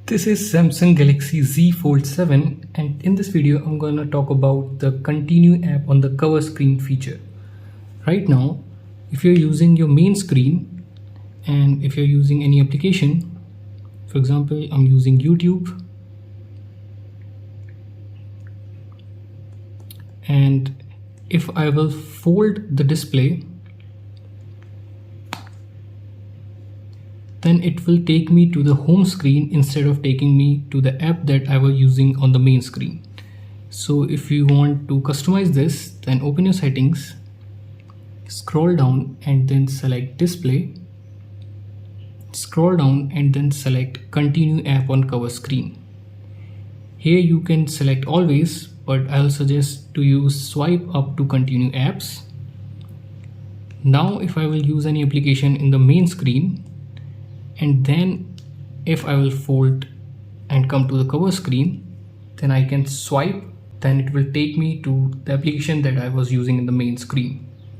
This is Samsung Galaxy Z Fold 7, and in this video I'm going to talk about the Continue app on the cover screen feature. Right now, if you're using your main screen and if you're using any application, for example, I'm using YouTube, and if I will fold the display, then it will take me to the home screen instead of taking me to the app that I was using on the main screen. So if you want to customize this, then open your settings, scroll down and then select display, scroll down and then select continue app on cover screen. Here you can select always, but I'll suggest to use swipe up to continue apps. Now if I will use any application in the main screen, and then if I will fold and come to the cover screen, then I can swipe, then it will take me to the application that I was using in the main screen.